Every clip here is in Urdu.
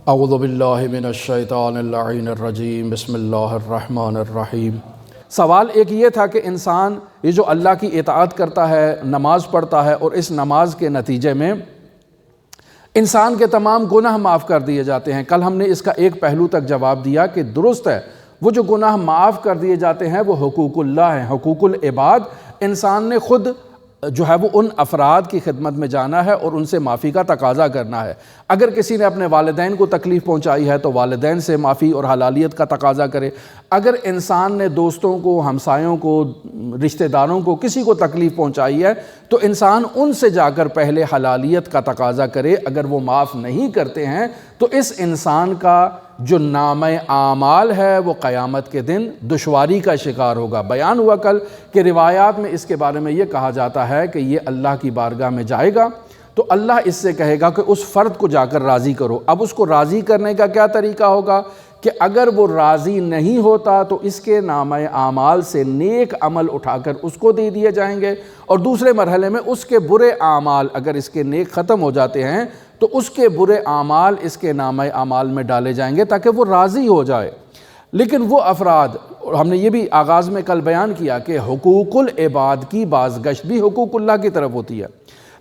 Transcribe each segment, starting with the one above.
اعوذ باللہ من الشیطان اللعین الرجیم بسم اللہ الرحمن الرحیم۔ سوال ایک یہ تھا کہ انسان یہ جو اللہ کی اطاعت کرتا ہے، نماز پڑھتا ہے، اور اس نماز کے نتیجے میں انسان کے تمام گناہ معاف کر دیے جاتے ہیں۔ کل ہم نے اس کا ایک پہلو تک جواب دیا کہ درست ہے، وہ جو گناہ معاف کر دیے جاتے ہیں وہ حقوق اللہ ہیں، حقوق العباد۔ انسان نے خود جو ہے وہ ان افراد کی خدمت میں جانا ہے اور ان سے معافی کا تقاضا کرنا ہے۔ اگر کسی نے اپنے والدین کو تکلیف پہنچائی ہے تو والدین سے معافی اور حلالیت کا تقاضا کرے۔ اگر انسان نے دوستوں کو، ہمسایوں کو، رشتہ داروں کو، کسی کو تکلیف پہنچائی ہے تو انسان ان سے جا کر پہلے حلالیت کا تقاضا کرے۔ اگر وہ معاف نہیں کرتے ہیں تو اس انسان کا جو نامہ اعمال ہے وہ قیامت کے دن دشواری کا شکار ہوگا۔ بیان ہوا کل کہ روایات میں اس کے بارے میں یہ کہا جاتا ہے کہ یہ اللہ کی بارگاہ میں جائے گا تو اللہ اس سے کہے گا کہ اس فرد کو جا کر راضی کرو۔ اب اس کو راضی کرنے کا کیا طریقہ ہوگا کہ اگر وہ راضی نہیں ہوتا تو اس کے نامہ اعمال سے نیک عمل اٹھا کر اس کو دے دیے جائیں گے، اور دوسرے مرحلے میں اس کے برے اعمال، اگر اس کے نیک ختم ہو جاتے ہیں تو اس کے برے اعمال اس کے نامہ اعمال میں ڈالے جائیں گے تاکہ وہ راضی ہو جائے۔ لیکن وہ افراد، ہم نے یہ بھی آغاز میں کل بیان کیا کہ حقوق العباد کی بازگشت بھی حقوق اللہ کی طرف ہوتی ہے،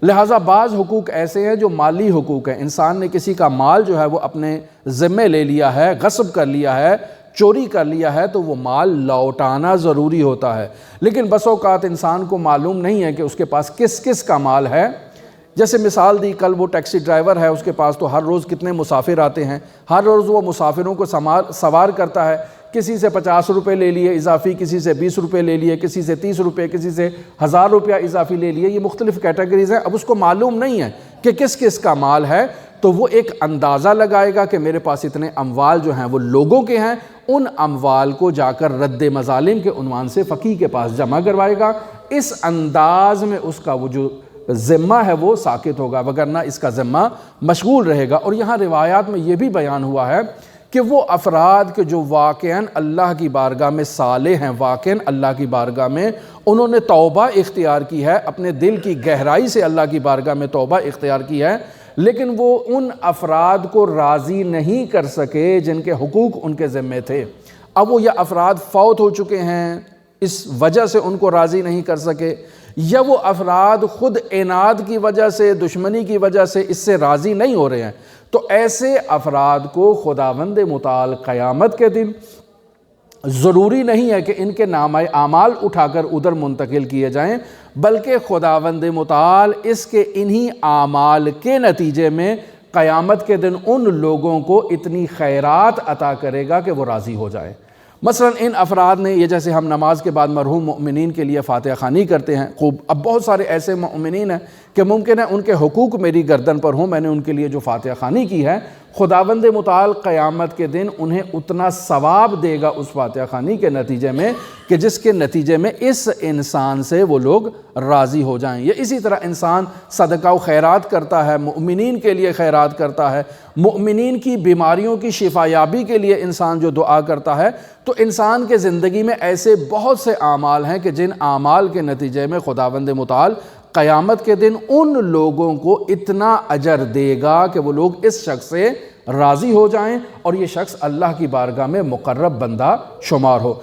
لہٰذا بعض حقوق ایسے ہیں جو مالی حقوق ہیں۔ انسان نے کسی کا مال جو ہے وہ اپنے ذمے لے لیا ہے، غصب کر لیا ہے، چوری کر لیا ہے تو وہ مال لوٹانا ضروری ہوتا ہے۔ لیکن بس اوقات انسان کو معلوم نہیں ہے کہ اس کے پاس کس کس کا مال ہے۔ جیسے مثال دی کل، وہ ٹیکسی ڈرائیور ہے، اس کے پاس تو ہر روز کتنے مسافر آتے ہیں، ہر روز وہ مسافروں کو سوار کرتا ہے، کسی سے 50 روپے لے لیے اضافی، کسی سے 20 روپے لے لیے، کسی سے 30 روپے، کسی سے 1000 روپیہ اضافی لے لیے۔ یہ مختلف کیٹیگریز ہیں۔ اب اس کو معلوم نہیں ہے کہ کس کس کا مال ہے تو وہ ایک اندازہ لگائے گا کہ میرے پاس اتنے اموال جو ہیں وہ لوگوں کے ہیں، ان اموال کو جا کر رد مظالم کے عنوان سے فقیہ کے پاس جمع کروائے گا۔ اس انداز میں اس کا وہ جو ذمہ ہے وہ ساکت ہوگا، وگرنہ اس کا ذمہ مشغول رہے گا۔ اور یہاں روایات میں یہ بھی بیان ہوا ہے کہ وہ افراد کے جو واقعاً اللہ کی بارگاہ میں صالح ہیں، واقعاً اللہ کی بارگاہ میں انہوں نے توبہ اختیار کی ہے، اپنے دل کی گہرائی سے اللہ کی بارگاہ میں توبہ اختیار کی ہے، لیکن وہ ان افراد کو راضی نہیں کر سکے جن کے حقوق ان کے ذمے تھے۔ اب وہ یا افراد فوت ہو چکے ہیں، اس وجہ سے ان کو راضی نہیں کر سکے، یا وہ افراد خود عناد کی وجہ سے، دشمنی کی وجہ سے اس سے راضی نہیں ہو رہے ہیں، تو ایسے افراد کو خداوند متعال قیامت کے دن ضروری نہیں ہے کہ ان کے نامہ اعمال اٹھا کر ادھر منتقل کیے جائیں، بلکہ خداوند متعال اس کے انہی اعمال کے نتیجے میں قیامت کے دن ان لوگوں کو اتنی خیرات عطا کرے گا کہ وہ راضی ہو جائیں۔ مثلا ان افراد نے، یہ جیسے ہم نماز کے بعد مرحوم مؤمنین کے لیے فاتحہ خوانی کرتے ہیں، خوب، اب بہت سارے ایسے مؤمنین ہیں کہ ممکن ہے ان کے حقوق میری گردن پر ہوں، میں نے ان کے لیے جو فاتحہ خوانی کی ہے، خداوند متعال قیامت کے دن انہیں اتنا ثواب دے گا اس فاتحہ خوانی کے نتیجے میں کہ جس کے نتیجے میں اس انسان سے وہ لوگ راضی ہو جائیں۔ یہ اسی طرح انسان صدقہ و خیرات کرتا ہے، مؤمنین کے لیے خیرات کرتا ہے، مؤمنین کی بیماریوں کی شفا یابی کے لیے انسان جو دعا کرتا ہے، تو انسان کے زندگی میں ایسے بہت سے اعمال ہیں کہ جن اعمال کے نتیجے میں خداوند متعال قیامت کے دن ان لوگوں کو اتنا اجر دے گا کہ وہ لوگ اس شخص سے راضی ہو جائیں اور یہ شخص اللہ کی بارگاہ میں مقرب بندہ شمار ہو۔